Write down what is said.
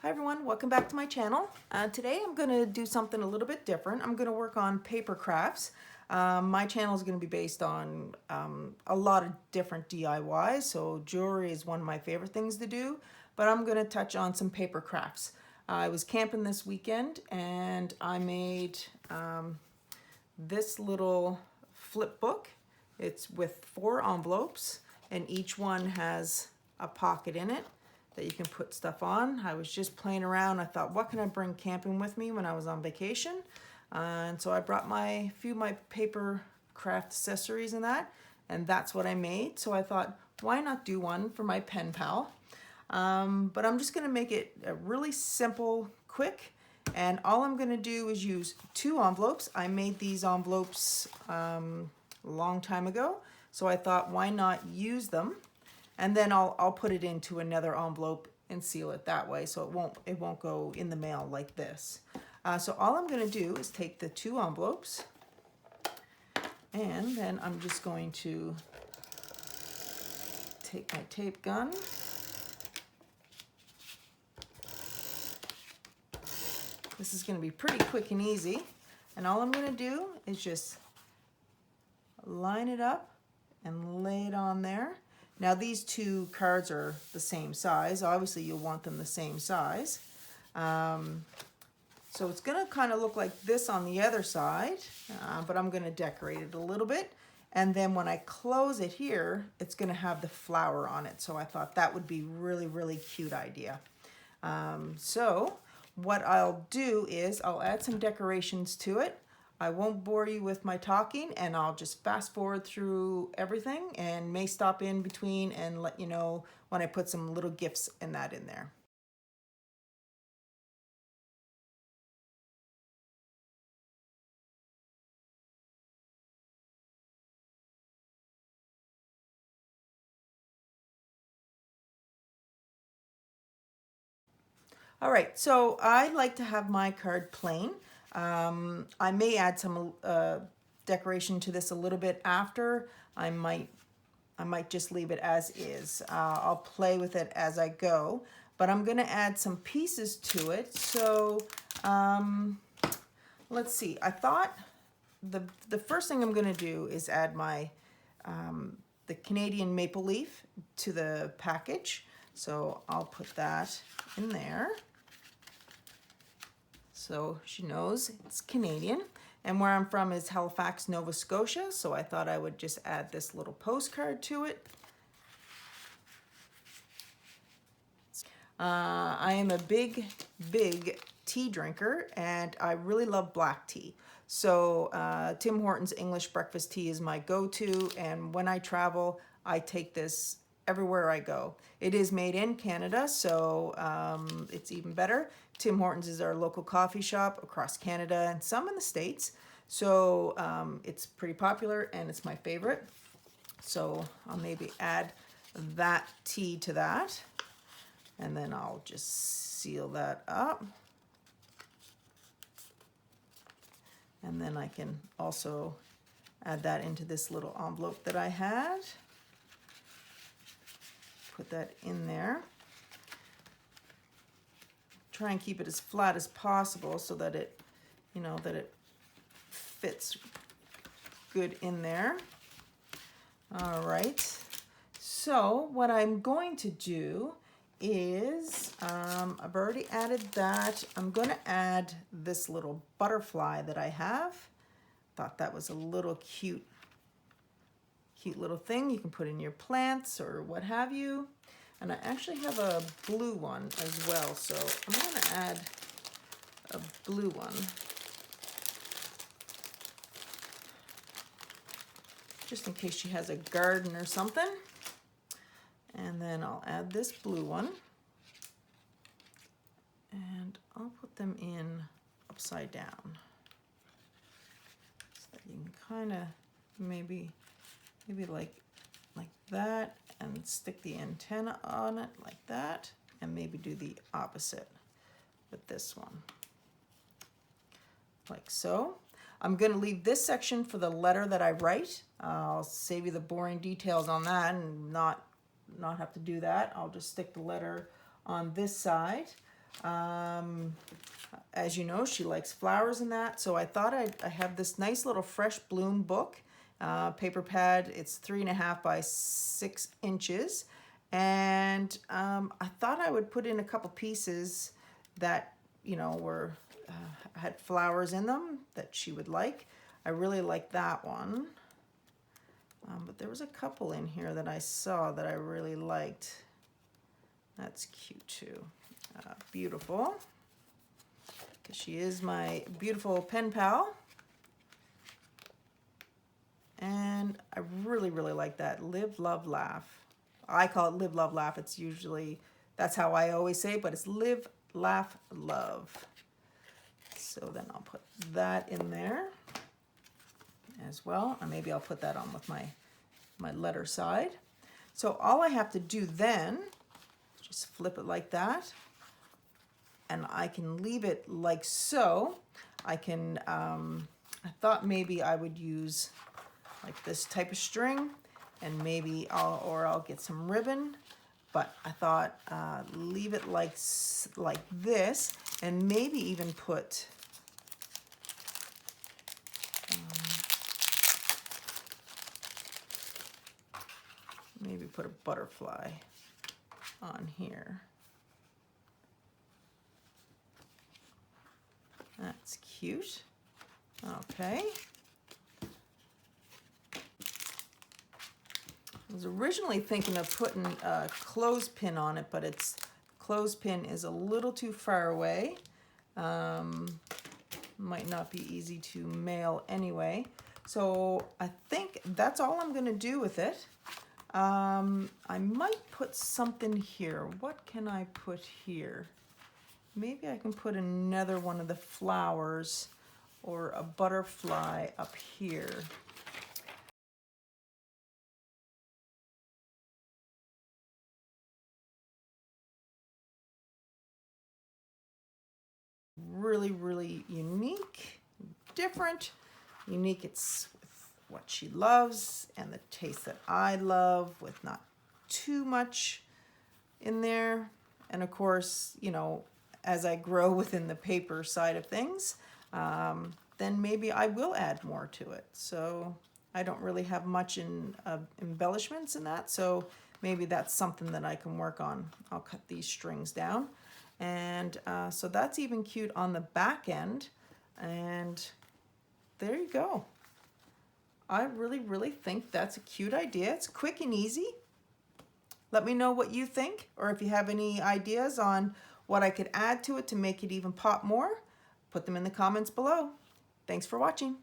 Hi everyone, welcome back to my channel. Today I'm going to do something a little bit different. I'm going to work on paper crafts. My channel is going to be based on a lot of different DIYs, so jewelry is one of my favorite things to do, but I'm going to touch on some paper crafts. I was camping this weekend and I made this little flip book. It's with 4 envelopes and each one has a pocket in it that you can put stuff on. I was just playing around. I thought, what can I bring camping with me when I was on vacation? And so I brought a few of my paper craft accessories and that's what I made. So I thought, why not do one for my pen pal? But I'm just gonna make it really simple, quick, and all I'm gonna do is use 2 envelopes. I made these envelopes a long time ago, so I thought, why not use them? And then I'll put it into another envelope and seal it that way, so it won't go in the mail like this. So all I'm going to do is take the 2 envelopes, and then I'm just going to take my tape gun. This is going to be pretty quick and easy, and all I'm going to do is just line it up and lay it on there. Now these 2 cards are the same size. Obviously you'll want them the same size. So it's gonna kind of look like this on the other side, but I'm gonna decorate it a little bit. And then when I close it here, it's gonna have the flower on it. So I thought that would be really, really cute idea. So what I'll do is I'll add some decorations to it. I won't bore you with my talking, and I'll just fast forward through everything and may stop in between and let you know when I put some little gifts in there. All right, so I like to have my card plain. I may add some decoration to this a little bit after. I might just leave it as is. I'll play with it as I go, but I'm gonna add some pieces to it. So let's see, I thought the first thing I'm gonna do is add my the Canadian maple leaf to the package. So I'll put that in there, so she knows it's Canadian. And where I'm from is Halifax, Nova Scotia, so I thought I would just add this little postcard to it. I am a big tea drinker, and I really love black tea. So Tim Hortons English breakfast tea is my go-to, and when I travel, I take this everywhere I go. It is made in Canada, so it's even better. Tim Hortons is our local coffee shop across Canada and some in the States. So it's pretty popular and it's my favorite. So I'll maybe add that tea to that. And then I'll just seal that up. And then I can also add that into this little envelope that I had. Put that in there. Try and keep it as flat as possible so that it, that it fits good in there. All right. So what I'm going to do is, I've already added that. I'm going to add this little butterfly that I have. Thought that was a little cute little thing you can put in your plants or what have you. And I actually have a blue one as well, so I'm going to add a blue one. Just in case she has a garden or something. And then I'll add this blue one. And I'll put them in upside down. So that you can kind of maybe like that, and stick the antenna on it like that, and maybe do the opposite with this one, like so. I'm going to leave this section for the letter that I write. I'll save you the boring details on that and not have to do that. I'll just stick the letter on this side. As you know, she likes flowers and that, so I thought I have this nice little fresh bloom book, paper pad. It's 3.5 by 6 inches, and I thought I would put in a couple pieces that, you know, were had flowers in them that she would like. I really like that one, but there was a couple in here that I saw that I really liked. That's cute too. Beautiful. Because she is my beautiful pen pal. And I really, really like that. Live, love, laugh. I call it live, love, laugh. It's usually, that's how I always say it, but it's live, laugh, love. So then I'll put that in there as well. And maybe I'll put that on with my letter side. So all I have to do then, just flip it like that. And I can leave it like so. I can, I thought maybe I would use like this type of string, and maybe I'll get some ribbon, but I thought leave it like this, and maybe even put maybe put a butterfly on here. That's cute. Okay. I was originally thinking of putting a clothespin on it, but its clothespin is a little too far away. Might not be easy to mail anyway. So I think that's all I'm going to do with it. I might put something here. What can I put here? Maybe I can put another one of the flowers or a butterfly up here. Really, really unique, different, unique. It's with what she loves and the taste that I love, with not too much in there. And of course, you know, as I grow within the paper side of things, then maybe I will add more to it. So I don't really have much in embellishments in that, so maybe that's something that I can work on. I'll cut these strings down. And so that's even cute on the back end. And there you go. I really, really think that's a cute idea. It's quick and easy. Let me know what you think, or if you have any ideas on what I could add to it to make it even pop more, put them in the comments below. Thanks for watching.